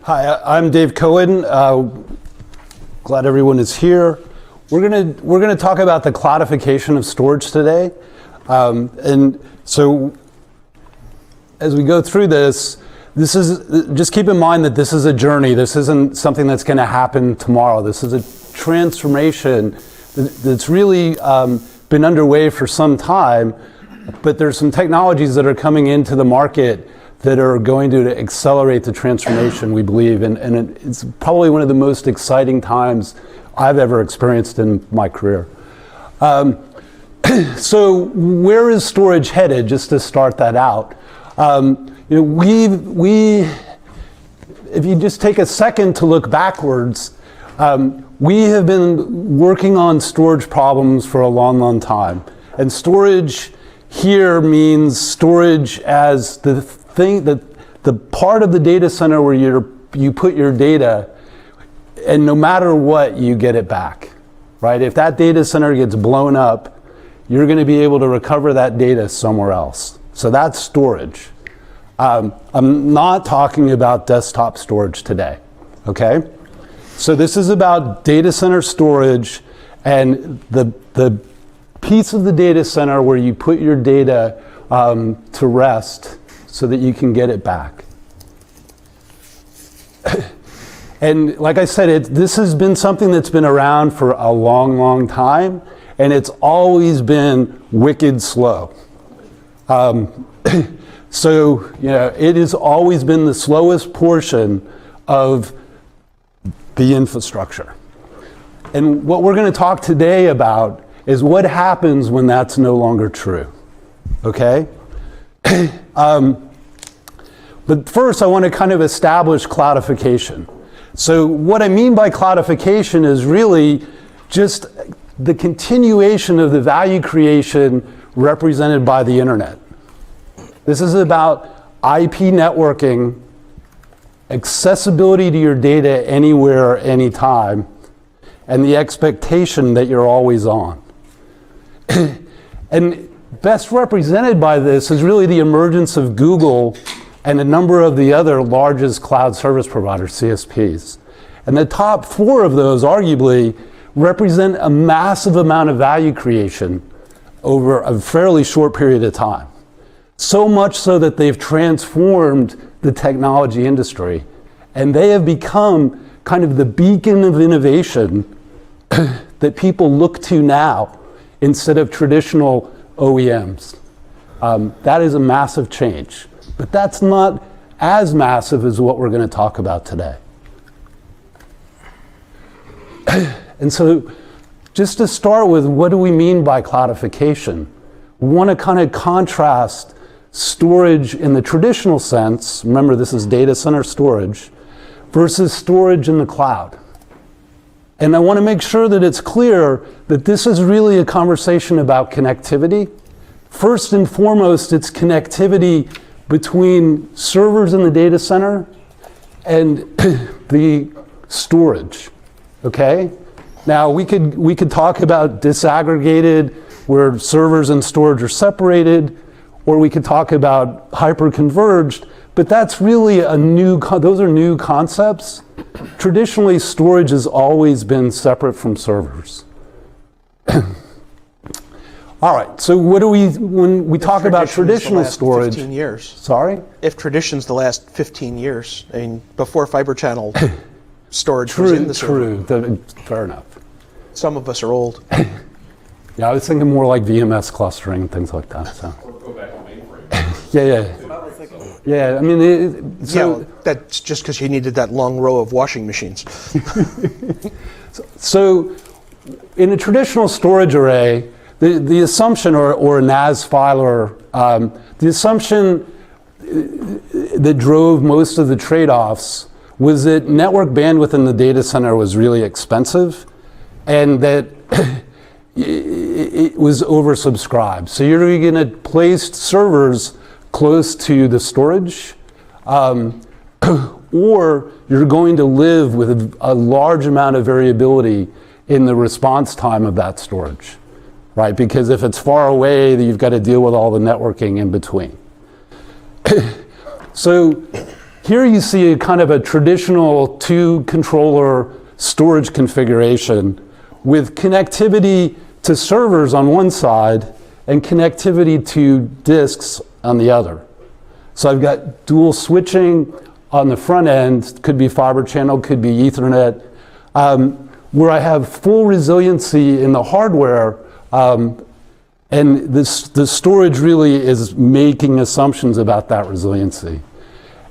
Hi, I'm Dave Cohen. Glad everyone is here. We're gonna talk about the cloudification of storage today, and so as we go through this is just keep in mind that this is a journey. This isn't something that's going to happen tomorrow. This is a transformation that's really been underway for some time. But there's some technologies that are coming into the market that are going to accelerate the transformation, we believe, and it's probably one of the most exciting times I've ever experienced in my career. So where is storage headed, just to start that out? You know, if you just take a second to look backwards, we have been working on storage problems for a long, long time. And storage here means storage as the thing, the part of the data center where you put your data, and no matter what, you get it back, right? If that data center gets blown up, you're going to be able to recover that data somewhere else. So that's storage. I'm not talking about desktop storage today, okay? So this is about data center storage and the piece of the data center where you put your data to rest so that you can get it back. And like I said, this has been something that's been around for a long, long time, and it's always been wicked slow. So, you know, it has always been the slowest portion of the infrastructure. And what we're going to talk today about is what happens when that's no longer true, okay? But first, I want to kind of establish cloudification. So what I mean by cloudification is really just the continuation of the value creation represented by the internet. This is about IP networking, accessibility to your data anywhere, anytime, and the expectation that you're always on. And best represented by this is really the emergence of Google and a number of the other largest cloud service providers, CSPs. And the top four of those, arguably, represent a massive amount of value creation over a fairly short period of time. So much so that they've transformed the technology industry, and they have become kind of the beacon of innovation that people look to now instead of traditional OEMs. That is a massive change, but that's not as massive as what we're going to talk about today. And so just to start with, what do we mean by cloudification? We want to kind of contrast storage in the traditional sense, remember this is data center storage, versus storage in the cloud. And I want to make sure that it's clear that this is really a conversation about connectivity. First and foremost, it's connectivity between servers in the data center and the storage, okay? Now we could talk about disaggregated, where servers and storage are separated, or we could talk about hyper-converged, but that's really those are new concepts. Traditionally, storage has always been separate from servers. All right, so when we talk about traditional storage? 15 years. Sorry? If tradition's the last 15 years, I mean, before fiber channel storage was in the server. True, fair enough. Some of us are old. Yeah, I was thinking more like VMS clustering and things like that. So. Yeah, I mean, that's just because you needed that long row of washing machines. So in a traditional storage array, the assumption, or a NAS filer, the assumption that drove most of the trade-offs was that network bandwidth in the data center was really expensive, and that it was oversubscribed. So you're going to place servers close to the storage, or you're going to live with a large amount of variability in the response time of that storage, right? Because if it's far away, you've got to deal with all the networking in between. So here you see a kind of a traditional two-controller storage configuration with connectivity to servers on one side and connectivity to disks on the other. So I've got dual switching on the front end, could be fiber channel, could be Ethernet, where I have full resiliency in the hardware, and the storage really is making assumptions about that resiliency.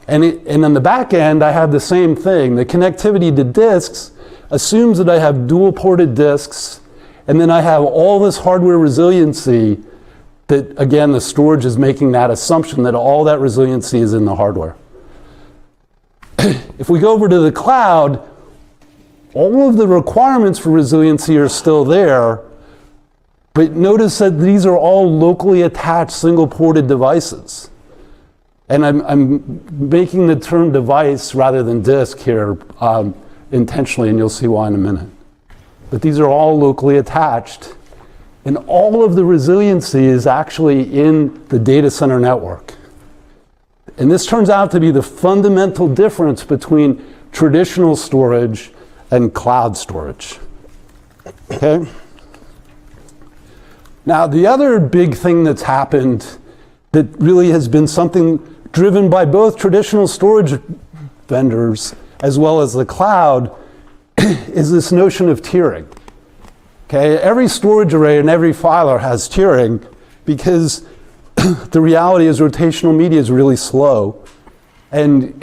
And on the back end, I have the same thing. The connectivity to disks assumes that I have dual-ported disks, and then I have all this hardware resiliency that, again, the storage is making that assumption that all that resiliency is in the hardware. If we go over to the cloud, all of the requirements for resiliency are still there, but notice that these are all locally attached single-ported devices. And I'm making the term device rather than disk here intentionally, and you'll see why in a minute. But these are all locally attached, and all of the resiliency is actually in the data center network. And this turns out to be the fundamental difference between traditional storage and cloud storage. Okay? Now, the other big thing that's happened that really has been something driven by both traditional storage vendors as well as the cloud is this notion of tiering. Okay, every storage array and every filer has tiering because the reality is rotational media is really slow. And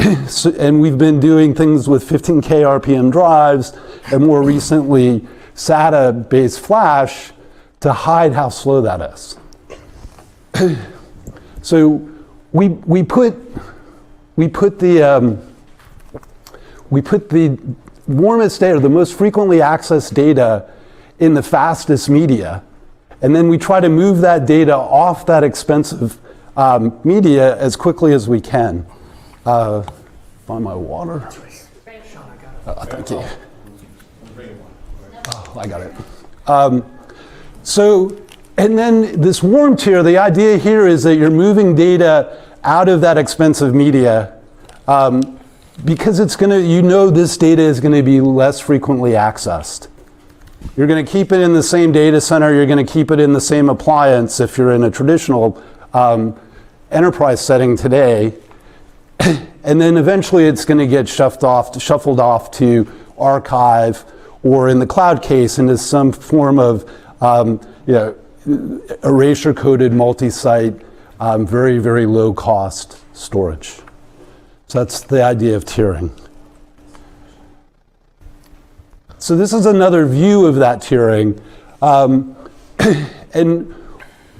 we've been doing things with 15K RPM drives and more recently SATA-based flash to hide how slow that is. So we put the warmest data, the most frequently accessed data, in the fastest media, and then we try to move that data off that expensive media as quickly as we can. Find my water. Thank you. Oh, I got it. And then this warm tier, the idea here is that you're moving data out of that expensive media because it's going to, this data is going to be less frequently accessed. You're going to keep it in the same data center, you're going to keep it in the same appliance if you're in a traditional enterprise setting today. And then eventually it's going to get shuffled off to archive, or in the cloud case, into some form of erasure-coded multi-site, very, very low-cost storage. So that's the idea of tiering. So this is another view of that tiering. And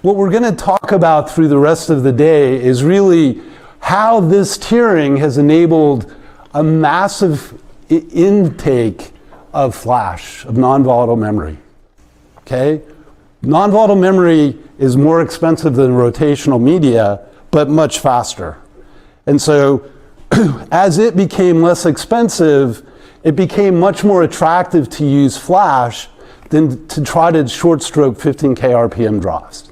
what we're going to talk about through the rest of the day is really how this tiering has enabled a massive intake of flash, of non-volatile memory. Okay? Non-volatile memory is more expensive than rotational media, but much faster. And so as it became less expensive, it became much more attractive to use flash than to try to short stroke 15K RPM drives.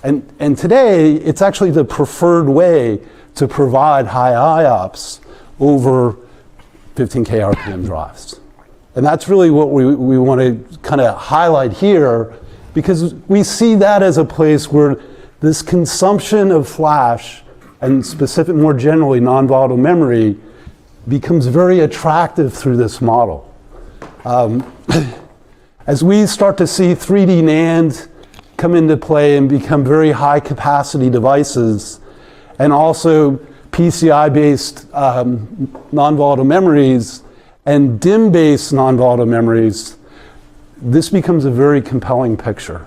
And today, it's actually the preferred way to provide high IOPS over 15K RPM drives. And that's really what we want to kind of highlight here, because we see that as a place where this consumption of flash, and specific, more generally, non-volatile memory, becomes very attractive through this model. As we start to see 3D NAND come into play and become very high capacity devices, and also PCI-based non-volatile memories and DIMM-based non-volatile memories, this becomes a very compelling picture.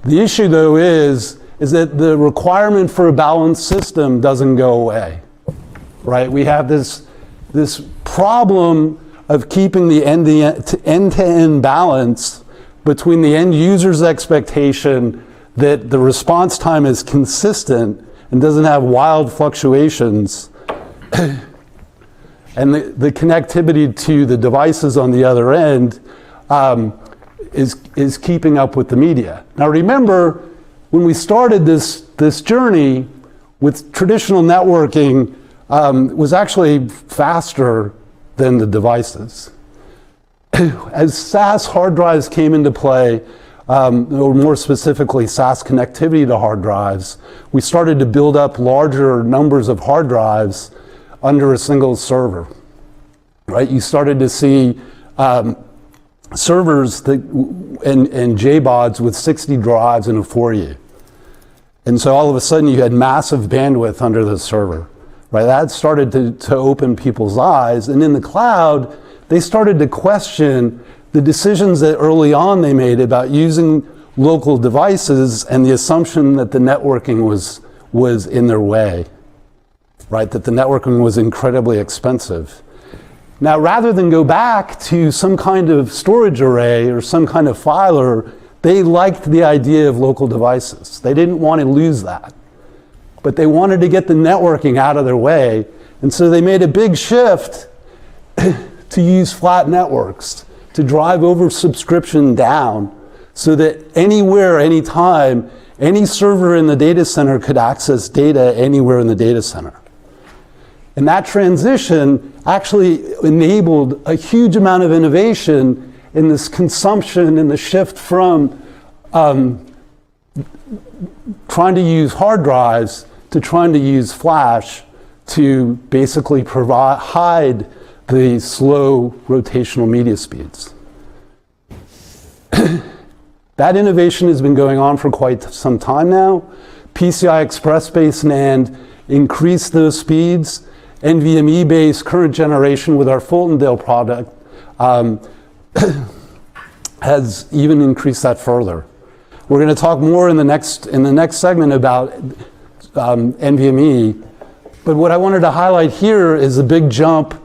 The issue, though, is that the requirement for a balanced system doesn't go away, right? We have this problem of keeping the end-to-end balance between the end user's expectation that the response time is consistent and doesn't have wild fluctuations, and the connectivity to the devices on the other end is keeping up with the media. Now remember, when we started this journey with traditional networking, was actually faster than the devices. As SAS hard drives came into play, or more specifically SAS connectivity to hard drives, we started to build up larger numbers of hard drives under a single server. Right? You started to see servers and JBODs with 60 drives in a 4U. And so all of a sudden you had massive bandwidth under the server. Right? That started to open people's eyes. And in the cloud, they started to question the decisions that early on they made about using local devices and the assumption that the networking was in their way. Right? That the networking was incredibly expensive. Now, rather than go back to some kind of storage array or some kind of filer, they liked the idea of local devices. They didn't want to lose that. But they wanted to get the networking out of their way. And so they made a big shift to use flat networks, to drive oversubscription down, so that anywhere, anytime, any server in the data center could access data anywhere in the data center. And that transition actually enabled a huge amount of innovation in this consumption and the shift from trying to use hard drives to trying to use flash to basically hide the slow rotational media speeds. That innovation has been going on for quite some time now. PCI Express-based NAND increased those speeds. NVMe-based current generation with our Fultondale product has even increased that further. We're going to talk more in the next segment about NVMe, but what I wanted to highlight here is a big jump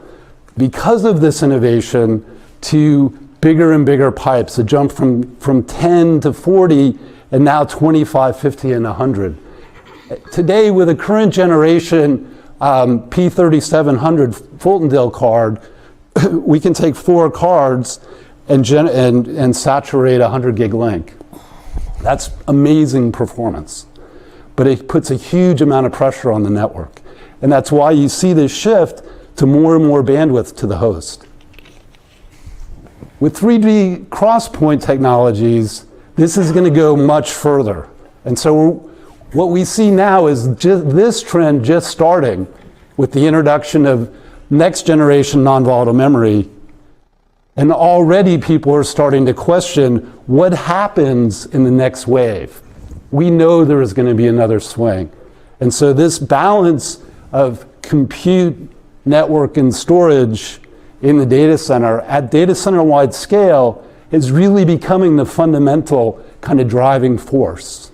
because of this innovation to bigger and bigger pipes, a jump from 10 to 40 and now 25, 50, and 100. Today, with a current generation P3700 Fultondale card, we can take 4 cards and saturate a 100 gig link. That's amazing performance. But it puts a huge amount of pressure on the network. And that's why you see this shift to more and more bandwidth to the host. With 3D crosspoint technologies, this is going to go much further. And so what we see now is just this trend just starting with the introduction of next generation non-volatile memory. And already people are starting to question what happens in the next wave. We know there is going to be another swing. And so this balance of compute, network, and storage in the data center at data center-wide scale is really becoming the fundamental kind of driving force.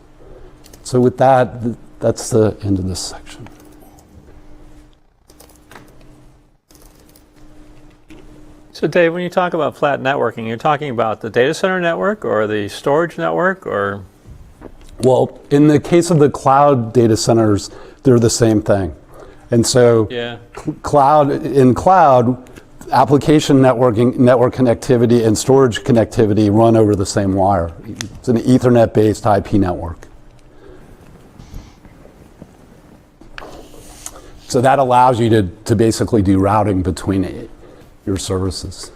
So with that, that's the end of this section. So Dave, when you talk about flat networking, you're talking about the data center network or the storage network, or? Well, in the case of the cloud data centers, they're the same thing. And so cloud, application networking, network connectivity, and storage connectivity run over the same wire. It's an Ethernet-based IP network. So that allows you to basically do routing between your services.